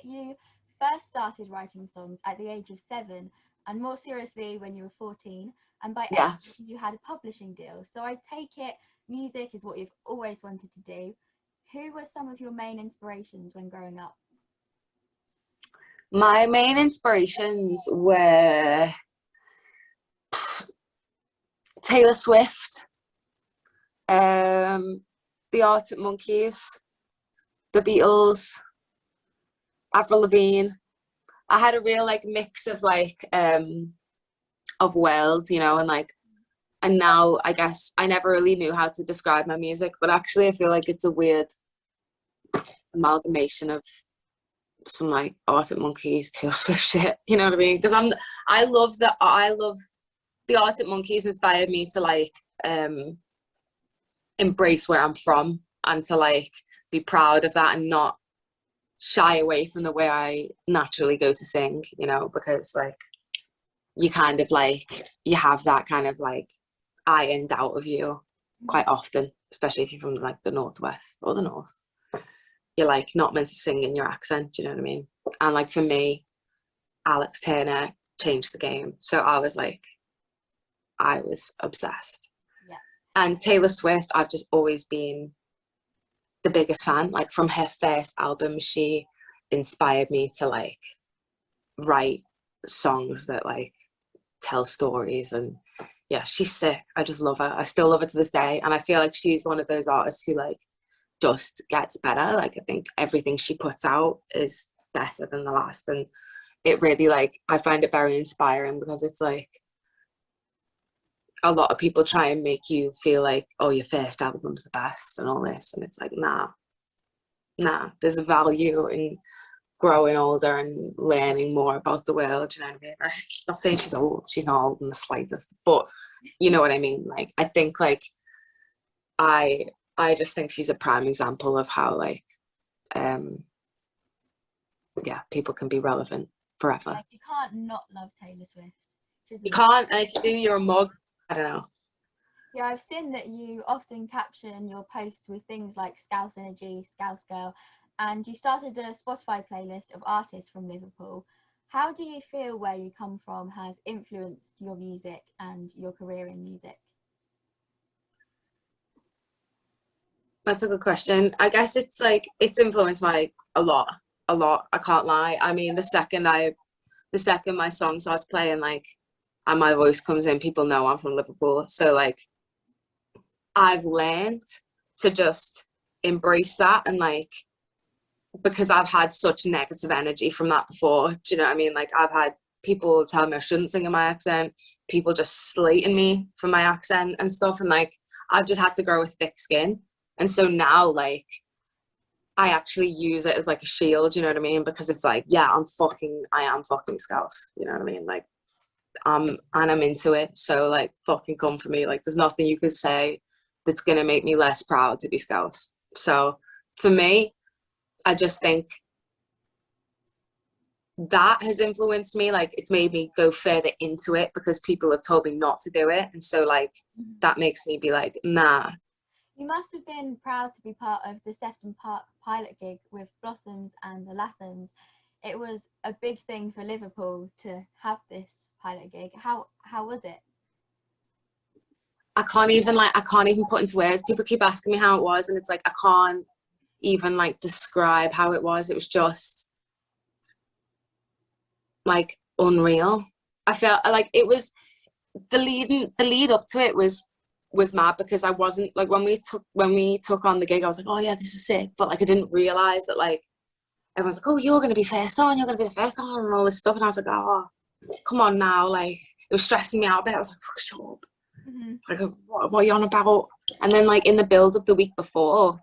that you first started writing songs at the age of 7, and more seriously when you were 14, and by 18 Yes. you had a publishing deal. So I take it music is what you've always wanted to do. Who were some of your main inspirations when growing up? My main inspirations were Taylor Swift, the Arctic Monkeys, the Beatles, Avril Lavigne. I had a real like mix of worlds, you know, and now I guess I never really knew how to describe my music, but actually I feel like it's a weird amalgamation of some like Arctic Monkeys, Taylor Swift shit, you know what I mean? Because I love the Arctic Monkeys inspired me to like embrace where I'm from and to like be proud of that and not shy away from the way I naturally go to sing, you know, because like you kind of like you have that kind of like ironed out of you quite often, especially if you're from like the northwest or the north. You're like not meant to sing in your accent, do you know what I mean? And like for me, Alex Turner changed the game. So I was obsessed. Yeah. And Taylor Swift, I've just always been the biggest fan. Like from her first album, she inspired me to like write songs that like tell stories. And yeah, she's sick. I just love her. I still love her to this day. And I feel like she's one of those artists who like just gets better. Like I think everything she puts out is better than the last. And it really like, I find it very inspiring because it's like, a lot of people try and make you feel like, oh, your first album's the best and all this. And it's like, nah, there's a value in growing older and learning more about the world, you know what I mean? I'm not saying she's old, she's not old in the slightest, but you know what I mean? Like, I think like, I just think she's a prime example of how like, yeah, people can be relevant forever. Like you can't not love Taylor Swift. You can't, and if you do, you're a mug. I don't know. Yeah, I've seen that you often caption your posts with things like Scouse Energy, Scouse Girl, and you started a Spotify playlist of artists from Liverpool. How do you feel where you come from has influenced your music and your career in music? That's a good question. I guess it's like it's influenced my a lot. I can't lie. I mean, the second my song starts playing, like, and my voice comes in, people know I'm from Liverpool. So like, I've learned to just embrace that and like, because I've had such negative energy from that before. Do you know what I mean? Like, I've had people tell me I shouldn't sing in my accent, people just slating me for my accent and stuff, and like, I've just had to grow a thick skin. And so now, like, I actually use it as like a shield, you know what I mean? Because it's like, yeah, I am fucking Scouse, you know what I mean? Like, and I'm into it. So like, fucking come for me. Like, there's nothing you could say that's gonna make me less proud to be Scouse. So for me, I just think that has influenced me. Like, it's made me go further into it because people have told me not to do it. And so like, that makes me be like, nah. You must have been proud to be part of the Sefton Park pilot gig with Blossoms and the Lathams. It was a big thing for Liverpool to have this pilot gig. How was it? I can't even put into words. People keep asking me how it was, and it's like, I can't even like describe how it was. It was just like unreal. I felt like it was the lead up to it was mad, because I wasn't like, when we took on the gig, I was like, oh yeah, this is sick, but like I didn't realize that like everyone's like, oh, you're gonna be first on, and all this stuff, and I was like, oh, come on now. Like, it was stressing me out a bit. I was like, fuck, shut up. Like, what are you on about? And then like in the build up the week before,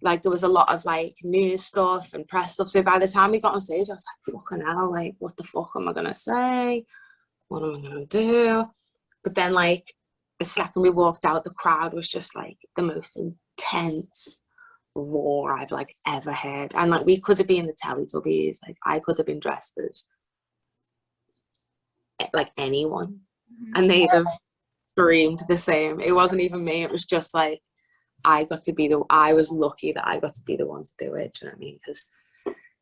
like there was a lot of like news stuff and press stuff, so by the time we got on stage I was like, fucking hell, like what the fuck am I gonna say, what am I gonna do? But then like the second we walked out, the crowd was just like the most intense roar I've like ever heard. And like, we could have been the Teletubbies, like I could have been dressed as like anyone, and they'd have screamed the same. It wasn't even me, it was just like, I was lucky that I got to be the one to do it. Do you know what I mean? Because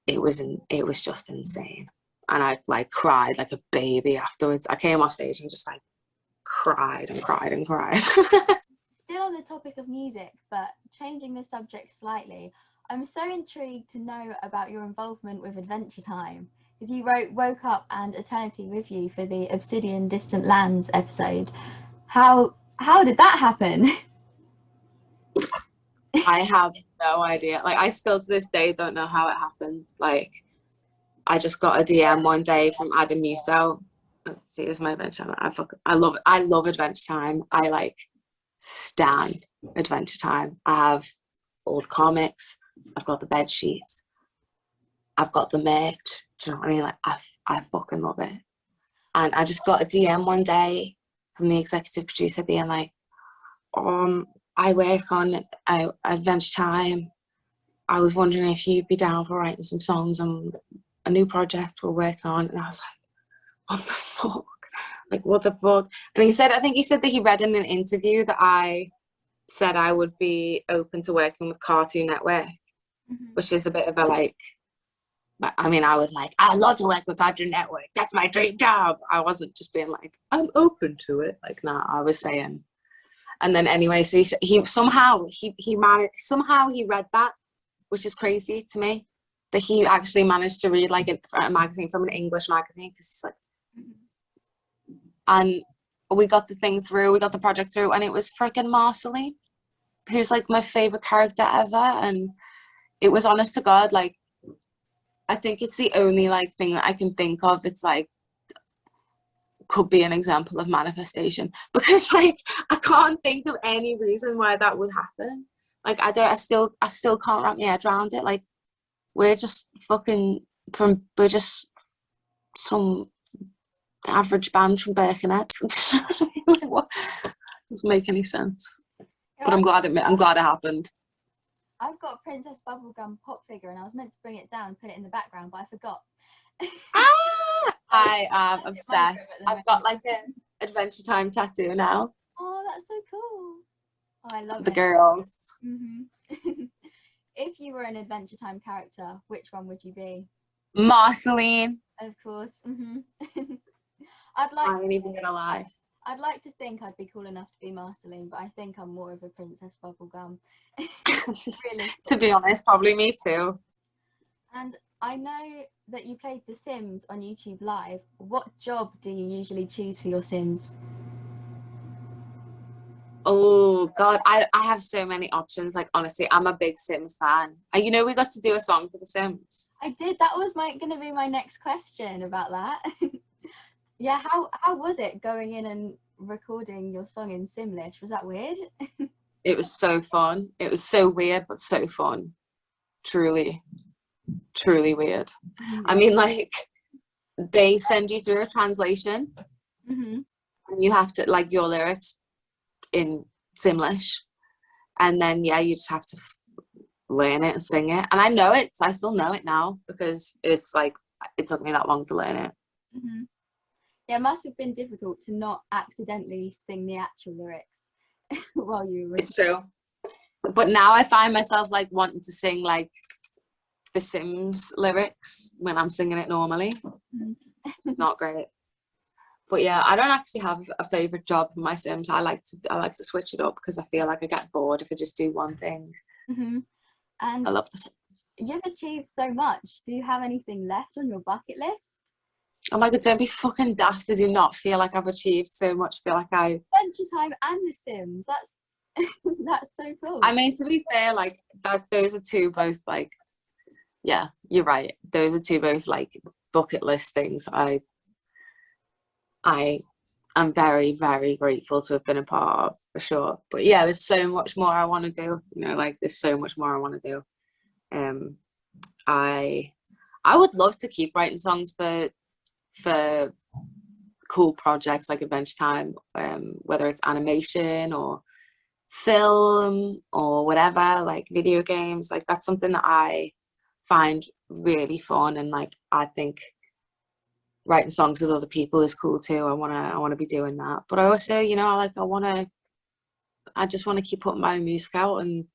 it was just insane. And I like cried like a baby afterwards. I came off stage and just like cried and cried and cried. Still on the topic of music, but changing the subject slightly, I'm so intrigued to know about your involvement with Adventure Time, because you wrote Woke Up and Eternity with You for the Obsidian Distant Lands episode. How did that happen? I have no idea. Like, I still to this day don't know how it happened. Like, I just got a DM one day from Adam Musso. Let's see, this is my Adventure Time. I love Adventure Time. I like stan Adventure Time. I have all the comics. I've got the bed sheets. I've got the merch. Do you know what I mean? Like, I fucking love it. And I just got a DM one day from the executive producer being like, I work on Adventure Time. I was wondering if you'd be down for writing some songs on a new project we're working on. And I was like, what the fuck? Like, what the fuck? And I think he said that he read in an interview that I said I would be open to working with Cartoon Network, which is a bit of a like, I mean, I was like, I love to work with Cartoon Network. That's my dream job. I wasn't just being like, I'm open to it. Like, nah, I was saying. And then anyway, so he somehow he read that, which is crazy to me, that he actually managed to read like a magazine from an English magazine, because he's like, and we got the project through, and it was freaking Marceline, who's like my favorite character ever. And it was, honest to God, like, I think it's the only like thing that I can think of that's like could be an example of manifestation, because like I can't think of any reason why that would happen. Like, I still can't wrap my head around it. Like, we're just some average band from Birkenhead. Like, what? Doesn't make any sense. But I'm glad it happened. I've got a Princess Bubblegum pop figure, and I was meant to bring it down and put it in the background, but I forgot. I am obsessed. I've got like an Adventure Time tattoo now. Oh, that's so cool. Oh, I love the it. Girls. If you were an Adventure Time character, which one would you be? Marceline. Of course. I ain't even gonna lie. I'd like to think I'd be cool enough to be Marceline, but I think I'm more of a Princess Bubblegum. Really. To be honest, probably me too. And I know that you played The Sims on YouTube Live. What job do you usually choose for your Sims? Oh God, I have so many options. Like, honestly, I'm a big Sims fan. You know, we got to do a song for The Sims. I did. That was going to be my next question about that. Yeah, how was it going in and recording your song in Simlish? Was that weird? It was so fun. It was so weird, but so fun. Truly, truly weird. I mean, like, they send you through a translation, and you have to, like, your lyrics in Simlish, and then you just have to learn it and sing it. And I still know it now, because it's like, it took me that long to learn it. Yeah, it must have been difficult to not accidentally sing the actual lyrics while you were. It's true. But now I find myself like wanting to sing like the Sims lyrics when I'm singing it normally. It's not great. But yeah, I don't actually have a favorite job for my Sims. I like to switch it up, because I feel like I get bored if I just do one thing. And I love the Sims. You've achieved so much. Do you have anything left on your bucket list? Oh my God, don't be fucking daft. I do not feel like I've achieved so much. I feel like Adventure Time and The Sims. That's so cool. I mean, to be fair, like, those are two both like, yeah, you're right. Those are two both like bucket list things. I am very, very grateful to have been a part of, for sure. But yeah, there's so much more I want to do. You know, like, there's so much more I want to do. I would love to keep writing songs for cool projects like Adventure Time, whether it's animation or film or whatever, like video games. Like, that's something that I find really fun, and like, I think writing songs with other people is cool too. I want to be doing that. But I also, you know, I just want to keep putting my music out, and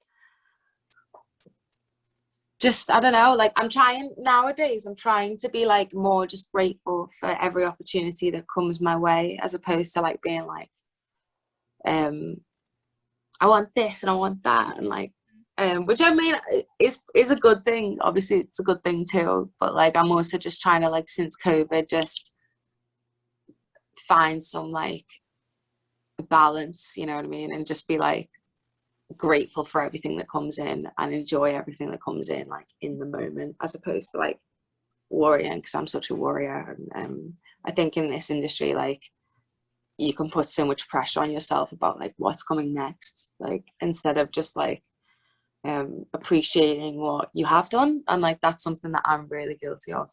just, I don't know, like I'm trying to be like more just grateful for every opportunity that comes my way, as opposed to like being like, I want this and I want that, and like, which I mean is a good thing. Obviously, it's a good thing too. But like, I'm also just trying to, like, since COVID, just find some like balance. You know what I mean? And just be like grateful for everything that comes in and enjoy everything that comes in, like in the moment, as opposed to like worrying, because I'm such a worrier. And I think in this industry, like, you can put so much pressure on yourself about like what's coming next, like instead of just like appreciating what you have done. And like, that's something that I'm really guilty of.